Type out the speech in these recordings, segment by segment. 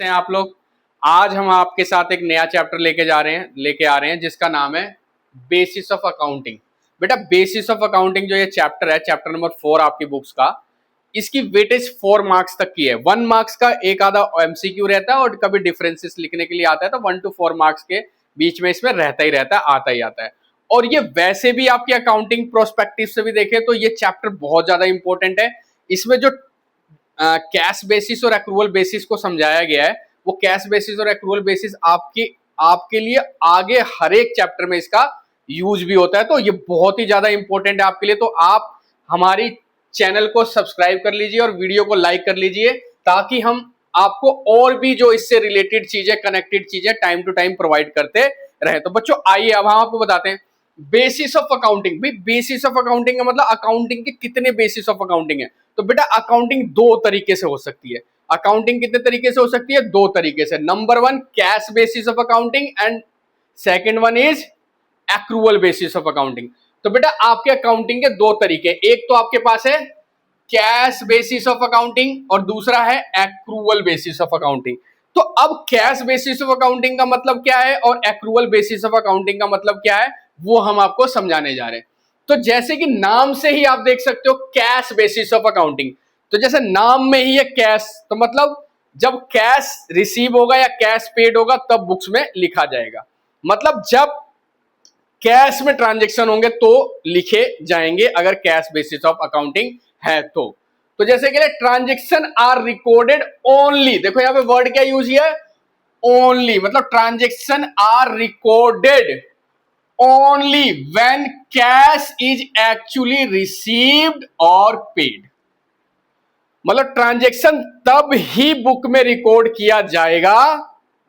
हैं आप लोग। आज हम आपके साथ एक नया चैप्टर लेके आ रहे हैं जिसका नाम है बेसिस ऑफ अकाउंटिंग। बेटा बेसिस ऑफ अकाउंटिंग जो ये चैप्टर है, चैप्टर नंबर 4 आपकी बुक्स का, इसकी वेटेज 4 मार्क्स तक की है। 1 मार्क्स का एक आधा एमसीक्यू रहता है और कभी डिफरेंसेस लिखने के लिए आता है, तो 1 to 4 मार्क्स के बीच में इसमें रहता ही रहता है, आता ही आता है। और ये वैसे भी आपकी अकाउंटिंग प्रोस्पेक्टिव से भी देखें तो ये चैप्टर बहुत ज्यादा इंपॉर्टेंट है। इसमें जो कैश बेसिस और एक्रूवल बेसिस को समझाया गया है, वो कैश बेसिस और एक्रूवल बेसिस आपके लिए आगे हर एक चैप्टर में इसका यूज भी होता है, तो ये बहुत ही ज्यादा इंपॉर्टेंट है आपके लिए। तो आप हमारी चैनल को सब्सक्राइब कर लीजिए और वीडियो को लाइक कर लीजिए, ताकि हम आपको और भी जो इससे रिलेटेड चीजें, कनेक्टेड चीजें टाइम टू टाइम प्रोवाइड करते रहे। तो बच्चों आइए अब हम आपको बताते हैं बेसिस ऑफ अकाउंटिंग। भाई बेसिस ऑफ अकाउंटिंग का मतलब अकाउंटिंग के कितने बेसिस ऑफ अकाउंटिंग है। तो बेटा अकाउंटिंग दो तरीके से हो सकती है। अकाउंटिंग कितने तरीके से हो सकती है? दो तरीके से। Number 1 cash basis of accounting and second one is accrual basis of accounting. तो बेटा आपके अकाउंटिंग के दो तरीके, एक तो आपके पास है कैश बेसिस ऑफ अकाउंटिंग और दूसरा है एक्रूवल बेसिस ऑफ अकाउंटिंग। तो अब कैश बेसिस ऑफ अकाउंटिंग का मतलब क्या है और एक्रूवल बेसिस ऑफ अकाउंटिंग का मतलब क्या है, वो हम आपको समझाने जा रहे हैं। तो जैसे कि नाम से ही आप देख सकते हो कैश बेसिस ऑफ अकाउंटिंग, तो जैसे नाम में ही है कैश, तो मतलब जब कैश रिसीव होगा या कैश पेड होगा तब बुक्स में लिखा जाएगा। मतलब जब कैश में ट्रांजेक्शन होंगे तो लिखे जाएंगे, अगर कैश बेसिस ऑफ अकाउंटिंग है तो जैसे कि ट्रांजेक्शन आर रिकॉर्डेड ओनली, देखो यहां पे वर्ड क्या यूज किया है, ओनली। मतलब transaction are recorded only when cash is actually received और पेड। मतलब ट्रांजेक्शन तब ही बुक में रिकॉर्ड किया जाएगा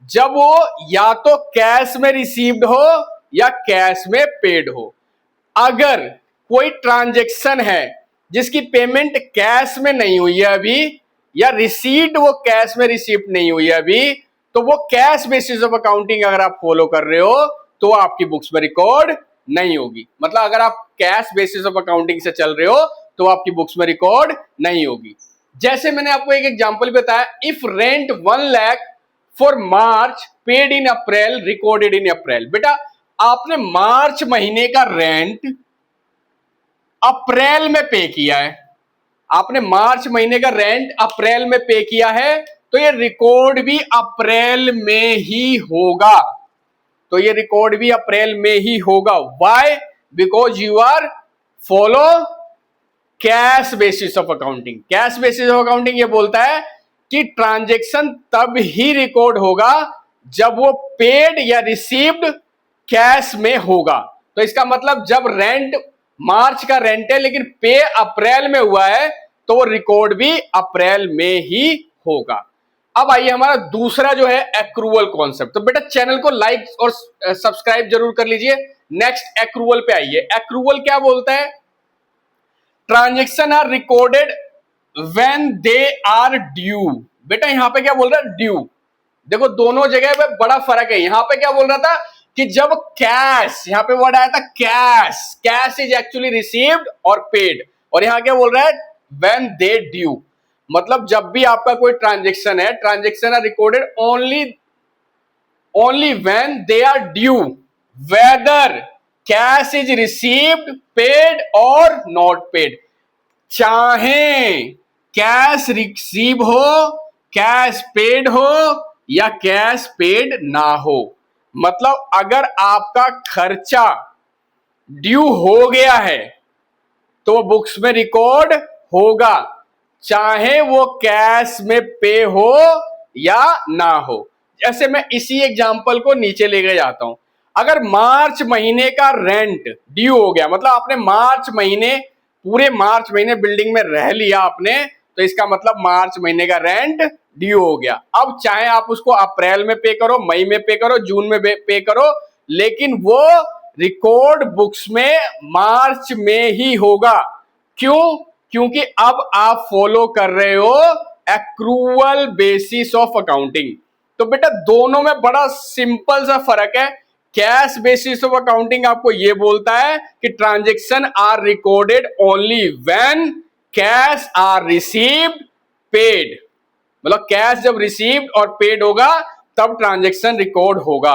जब वो या तो कैश में रिसीव्ड हो या कैश में पेड हो। अगर कोई ट्रांजेक्शन है जिसकी पेमेंट कैश में नहीं हुई है अभी, या रिसीट वो कैश में रिसीव नहीं हुई है अभी, तो वो कैश बेसिस ऑफ अकाउंटिंग अगर आप फॉलो कर रहे हो तो आपकी बुक्स में रिकॉर्ड नहीं होगी। मतलब अगर आप कैश बेसिस ऑफ अकाउंटिंग से चल रहे हो तो आपकी बुक्स में रिकॉर्ड नहीं होगी। जैसे मैंने आपको एक एग्जांपल बताया, if rent 1 lakh for March paid in April recorded in April. बेटा आपने मार्च महीने का रेंट अप्रैल में पे किया है, आपने मार्च महीने का रेंट अप्रैल में पे किया है, तो ये रिकॉर्ड भी अप्रैल में ही होगा। तो ये रिकॉर्ड भी अप्रैल में ही होगा। Why? Because you are follow cash basis of accounting. Cash basis of accounting ये बोलता है कि ट्रांजैक्शन तब ही रिकॉर्ड होगा जब वो पेड या रिसीव्ड कैश में होगा। तो इसका मतलब जब रेंट मार्च का रेंट है लेकिन पे अप्रैल में हुआ है, तो वो रिकॉर्ड भी अप्रैल में ही होगा। अब आइए हमारा दूसरा जो है एक्रूवल कॉन्सेप्ट। तो बेटा चैनल को लाइक और सब्सक्राइब जरूर कर लीजिए। नेक्स्ट एक्रूवल पे आइए। एक्रूवल क्या बोलता है? Transaction are recorded when they are due. बेटा यहां पे क्या बोल रहा है? ड्यू। देखो दोनों जगह पे बड़ा फर्क है। यहां पे क्या बोल रहा था कि जब कैश, यहां पे वर्ड आया था cash, cash is actually received और पेड, और यहां क्या बोल रहा है? When they due. मतलब जब भी आपका कोई ट्रांजेक्शन है, transaction are recorded only when they are due, whether cash is received, paid और नॉट पेड। चाहे कैश रिसीव हो, कैश पेड हो या कैश पेड ना हो। मतलब अगर आपका खर्चा ड्यू हो गया है तो वो बुक्स में रिकॉर्ड होगा, चाहे वो कैश में पे हो या ना हो। जैसे मैं इसी एग्जांपल को नीचे लेके जाता हूं। अगर मार्च महीने का रेंट ड्यू हो गया, मतलब आपने मार्च महीने, पूरे मार्च महीने बिल्डिंग में रह लिया आपने, तो इसका मतलब मार्च महीने का रेंट ड्यू हो गया। अब चाहे आप उसको अप्रैल में पे करो, मई में पे करो, जून में पे करो, लेकिन वो रिकॉर्ड बुक्स में मार्च में ही होगा। क्यों? क्योंकि अब आप फॉलो कर रहे हो एक्रूवल बेसिस ऑफ अकाउंटिंग। तो बेटा दोनों में बड़ा सिंपल सा फर्क है। कैश बेसिस ऑफ अकाउंटिंग आपको ये बोलता है कि transaction are recorded only when cash are received, paid. मतलब कैश जब रिसीव्ड और पेड होगा तब ट्रांजेक्शन रिकॉर्ड होगा।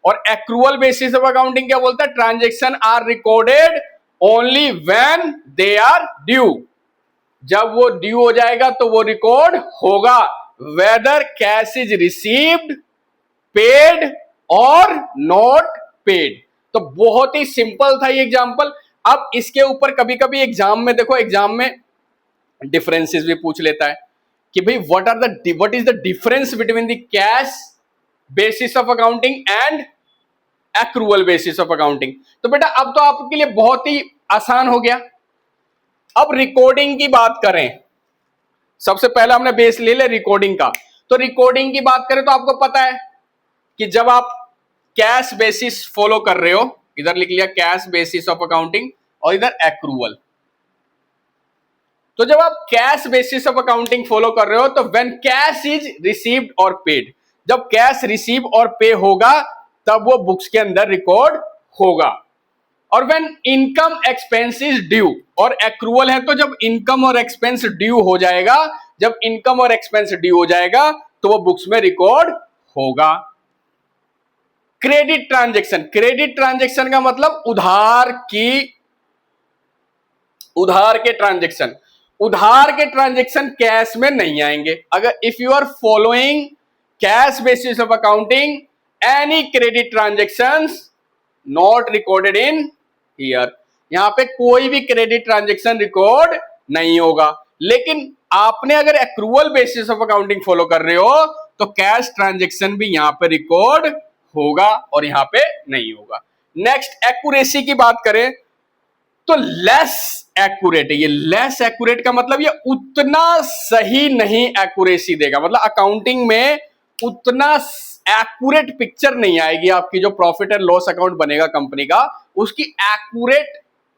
और एक्रूअल बेसिस ऑफ अकाउंटिंग क्या बोलता है, transaction are recorded only when they are due, जब वो ड्यू हो जाएगा तो वो रिकॉर्ड होगा, whether cash is received, paid और नॉट पेड। तो बहुत ही सिंपल था ये एग्जांपल। अब इसके ऊपर कभी कभी एग्जाम में देखो, एग्जाम में डिफरेंसेस भी पूछ लेता है कि भाई what is the difference between the cash basis of accounting and accrual basis of accounting. तो बेटा अब तो आपके लिए बहुत ही आसान हो गया। अब रिकॉर्डिंग की बात करें, सबसे पहले हमने बेस ले लिया रिकॉर्डिंग का। तो रिकॉर्डिंग की बात करें तो आपको पता है कि जब आप कैश बेसिस फॉलो कर रहे हो, इधर लिख लिया कैश बेसिस ऑफ अकाउंटिंग और इधर एक्रूअल। तो जब आप cash basis of accounting follow कर रहे हो तो व्हेन कैश इज रिसीव्ड और पेड, जब कैश रिसीव और पे होगा तब वो बुक्स के अंदर रिकॉर्ड होगा। और when income expense is due, और एक्रूअल है तो जब इनकम और एक्सपेंस ड्यू हो जाएगा, जब इनकम और एक्सपेंस ड्यू हो जाएगा तो वो बुक्स में रिकॉर्ड होगा। क्रेडिट ट्रांजेक्शन, क्रेडिट ट्रांजेक्शन का मतलब उधार के ट्रांजेक्शन, उधार के ट्रांजेक्शन कैश में नहीं आएंगे। अगर if you are following cash basis of accounting, any credit transactions not recorded in here, यहां पे कोई भी क्रेडिट ट्रांजेक्शन रिकॉर्ड नहीं होगा। लेकिन आपने अगर accrual basis of accounting follow कर रहे हो तो कैश ट्रांजेक्शन भी यहां पे रिकॉर्ड होगा और यहां पे नहीं होगा। नेक्स्ट एक्यूरेसी की बात करें तो लेस एक्यूरेट है। ये लेस एक्यूरेट का मतलब ये उतना सही नहीं एक्यूरेसी देगा, मतलब अकाउंटिंग में उतना एक्यूरेट पिक्चर नहीं आएगी आपकी। जो प्रॉफिट एंड लॉस अकाउंट बनेगा कंपनी का उसकी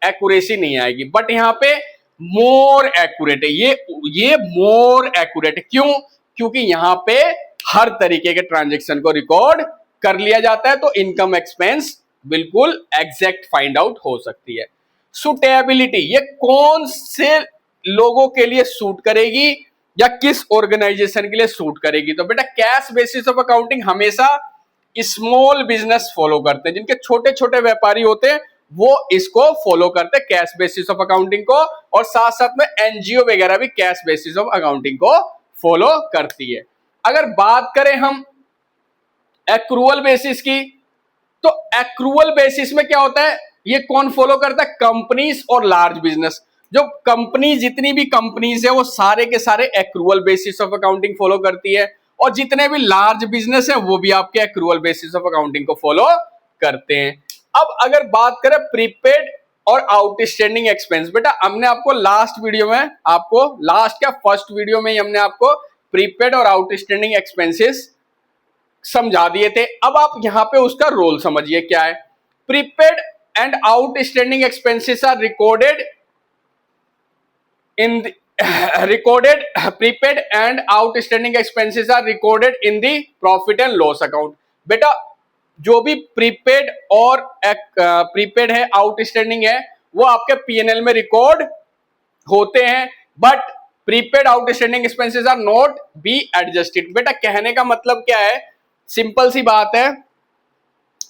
एक्यूरेसी नहीं आएगी। बट यहां पे मोर एक्यूरेट है, ये मोर एक्यूरेट है। क्यों? क्योंकि यहां पे हर तरीके के ट्रांजेक्शन को रिकॉर्ड कर लिया जाता है, तो इनकम एक्सपेंस बिल्कुल एग्जैक्ट फाइंड आउट हो सकती है। सुटेबिलिटी, ये कौन से लोगों के लिए सूट करेगी या किस ऑर्गेनाइजेशन के लिए सूट करेगी। तो बेटा कैश बेसिस ऑफ अकाउंटिंग हमेशा स्मॉल बिजनेस फॉलो करते हैं, जिनके छोटे छोटे व्यापारी होते हैं वो इसको फॉलो करते हैं कैश बेसिस ऑफ अकाउंटिंग को, और साथ साथ में एनजीओ वगैरह भी कैश बेसिस ऑफ अकाउंटिंग को फॉलो करती है। अगर बात करें हम एक्रूअल बेसिस की, तो एक्रूअल बेसिस में क्या होता है, ये कौन फॉलो करता है, कंपनीज और लार्ज बिजनेस। जो कंपनी, जितनी भी कंपनीज है वो सारे के सारे accrual basis of accounting follow करती है, और जितने भी लार्ज बिजनेस है वो भी आपके एक्रूअल बेसिस ऑफ अकाउंटिंग को फॉलो करते हैं। अब अगर बात करें प्रीपेड और आउटस्टैंडिंग एक्सपेंस, बेटा हमने आपको लास्ट वीडियो में, आपको लास्ट क्या फर्स्ट वीडियो में ही हमने आपको प्रीपेड और आउटस्टैंडिंग एक्सपेंसेस समझा दिए थे। अब आप यहां पे उसका रोल समझिए क्या है। Prepaid and outstanding expenses are recorded in prepaid and outstanding expenses are recorded in the profit and loss account। बेटा जो भी प्रीपेड और प्रीपेड है, आउटस्टैंडिंग है, वो आपके पीएनएल में रिकॉर्ड होते हैं, but prepaid outstanding expenses are not be adjusted. बेटा कहने का मतलब क्या है, सिंपल सी बात है,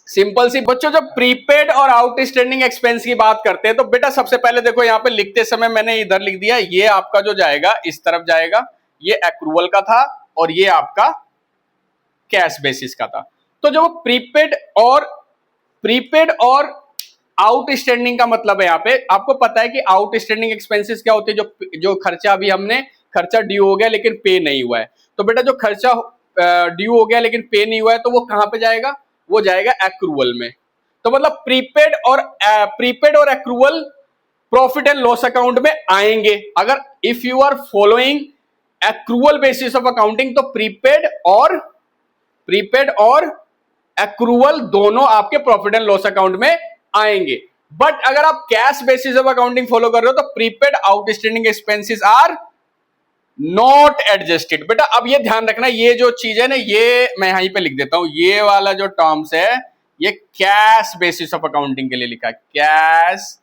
सिंपल सी बच्चों, जब प्रीपेड और आउटस्टैंडिंग एक्सपेंस की बात करते हैं तो बेटा सबसे पहले देखो यहाँ पे लिखते समय मैंने इधर लिख दिया, ये आपका जो जाएगा इस तरफ जाएगा, ये एक्रूअल का था और ये आपका कैश बेसिस का था। तो जो प्रीपेड और आउटस्टैंडिंग का मतलब है, यहाँ पे आपको पता है कि आउटस्टैंडिंग एक्सपेंसेस क्या होते हैं, जो खर्चा अभी हमने, खर्चा ड्यू हो गया लेकिन पे नहीं हुआ है। तो बेटा जो खर्चा ड्यू हो गया लेकिन पे नहीं हुआ है तो वो कहां पे जाएगा, वो जाएगा एक्रूअल में। तो मतलब प्रीपेड और accrual profit and loss account में आएंगे। अगर if you are following accrual basis of accounting तो प्रीपेड और एक्रूअल दोनों आपके प्रॉफिट एंड लॉस अकाउंट में आएंगे। बट अगर आप cash basis of accounting follow कर रहे हो तो prepaid outstanding expenses are not adjusted. बेटा अब ये ध्यान रखना, ये जो चीज है ना, ये मैं यहीं पे लिख देता हूं, ये वाला जो टर्म्स है ये कैश बेसिस ऑफ अकाउंटिंग के लिए लिखा है, कैश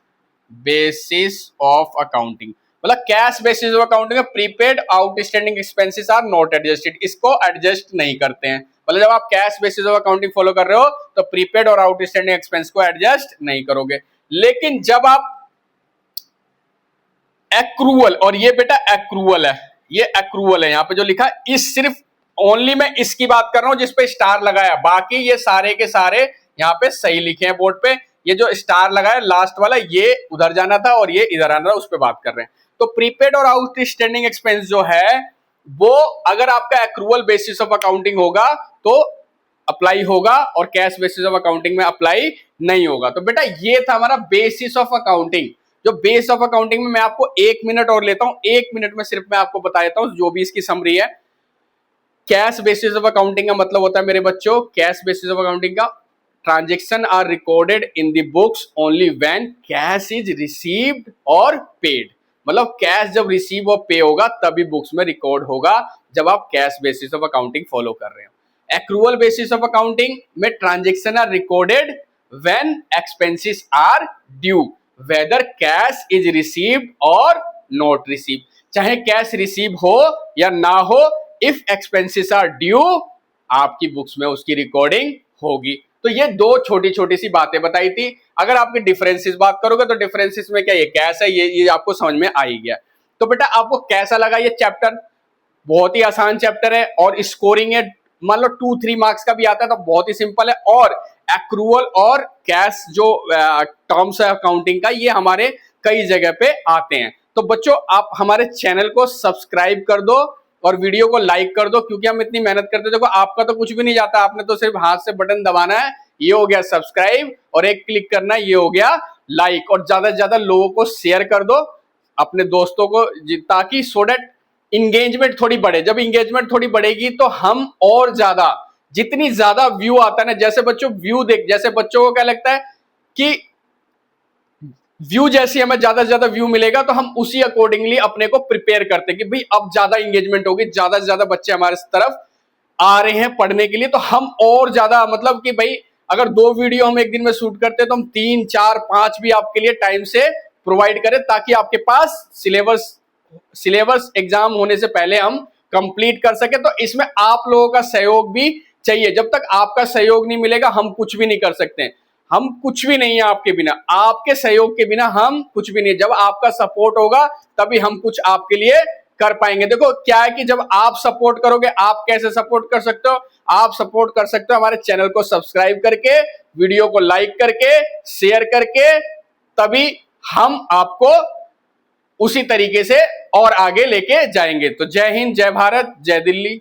बेसिस ऑफ अकाउंटिंग। मतलब कैश बेसिस ऑफ अकाउंटिंग में prepaid outstanding expenses are not adjusted, इसको एडजस्ट नहीं करते हैं। मतलब जब आप cash basis of accounting follow कर रहे हो तो प्रीपेड और आउटस्टैंडिंग एक्सपेंस को एडजस्ट नहीं करोगे। लेकिन जब आप एक्रूअल, और ये बेटा एक्रूअल है, ये एक्रूअल है, यहाँ पे जो लिखा है इस सिर्फ ओनली मैं इसकी बात कर रहा हूं जिस पे स्टार लगाया, बाकी ये सारे के सारे यहाँ पे सही लिखे हैं बोर्ड पे। ये जो स्टार लगाया लास्ट वाला ये उधर जाना था और ये इधर आना था, उस पे बात कर रहे हैं। तो प्रीपेड और आउटस्टैंडिंग एक्सपेंस जो है वो अगर आपका एक्रूअल बेसिस ऑफ अकाउंटिंग होगा तो अप्लाई होगा और कैश बेसिस ऑफ अकाउंटिंग में अप्लाई नहीं होगा। तो बेटा ये था हमारा बेसिस ऑफ अकाउंटिंग। जो बेस ऑफ अकाउंटिंग में मैं आपको 1 मिनट और लेता हूं, 1 मिनट में सिर्फ मैं आपको बता देता हूं जो भी इसकी समरी है। कैश बेसिस ऑफ अकाउंटिंग का मतलब होता है मेरे बच्चों, कैश बेसिस ऑफ अकाउंटिंग का transaction are recorded in the books only when cash is received और पेड। मतलब कैश जब रिसीव और पे होगा तभी बुक्स में रिकॉर्ड होगा, जब आप cash basis of accounting follow कर रहे हो। एक्रूअल बेसिस ऑफ अकाउंटिंग में transaction are recorded when expenses are due whether cash is received और नॉट रिसीव। चाहे कैश रिसीव हो या ना हो, इफ एक्सपेंसेस आर ड्यू आपकी बुक्स में उसकी रिकॉर्डिंग होगी। तो ये दो छोटी छोटी सी बातें बताई थी। अगर आपके डिफरेंसेस बात करोगे तो डिफरेंसेस में क्या ये कैश है, ये आपको समझ में आ ही गया। तो बेटा आपको कैसा लगा ये चैप्टर? बहुत ही आसान चैप्टर है और स्कोरिंग है, मान लो 2-3 मार्क्स का भी आता है तो बहुत ही सिंपल है। और एक्रूअल और कैश जो टर्म्स है अकाउंटिंग का, ये हमारे कई जगह पे आते हैं। तो बच्चों आप हमारे चैनल को सब्सक्राइब कर दो और वीडियो को लाइक कर दो, क्योंकि हम इतनी मेहनत करते हैं। देखो आपका तो कुछ भी नहीं जाता, आपने तो सिर्फ हाथ से बटन दबाना है, ये हो गया सब्सक्राइब, और एक क्लिक करना है, ये हो गया लाइक। और ज्यादा से ज्यादा लोगों को शेयर कर दो अपने दोस्तों को, ताकि सो दैट इंगेजमेंट थोड़ी बढ़े। जब इंगेजमेंट थोड़ी बढ़ेगी तो हम और ज्यादा, जितनी ज्यादा व्यू आता है ना, जैसे बच्चों व्यू देख, जैसे बच्चों को क्या लगता है कि व्यू जैसी हमें ज्यादा से ज्यादा व्यू मिलेगा तो हम उसी अकॉर्डिंगली अपने को प्रिपेयर करते हैं कि भाई अब ज्यादा इंगेजमेंट होगी, ज्यादा से ज्यादा बच्चे हमारे तरफ आ रहे हैं पढ़ने के लिए, तो हम और ज्यादा, मतलब कि भाई अगर 2 वीडियो हम एक दिन में शूट करते हैं तो हम 3, 4, 5 भी आपके लिए टाइम से प्रोवाइड करें, ताकि आपके पास सिलेबस एग्जाम होने से पहले हम कंप्लीट कर सके। तो इसमें आप लोगों का सहयोग भी चाहिए। जब तक आपका सहयोग नहीं मिलेगा हम कुछ भी नहीं कर सकते। हम कुछ भी नहीं है आपके बिना, आपके सहयोग के बिना हम कुछ भी नहीं। जब आपका सपोर्ट होगा तभी हम कुछ आपके लिए कर पाएंगे। देखो क्या है कि जब आप सपोर्ट करोगे, आप कैसे सपोर्ट कर सकते हो? आप सपोर्ट कर सकते हो हमारे चैनल को सब्सक्राइब करके, वीडियो को लाइक करके, शेयर करके, तभी हम आपको उसी तरीके से और आगे लेके जाएंगे। तो जय हिंद, जय भारत, जय दिल्ली।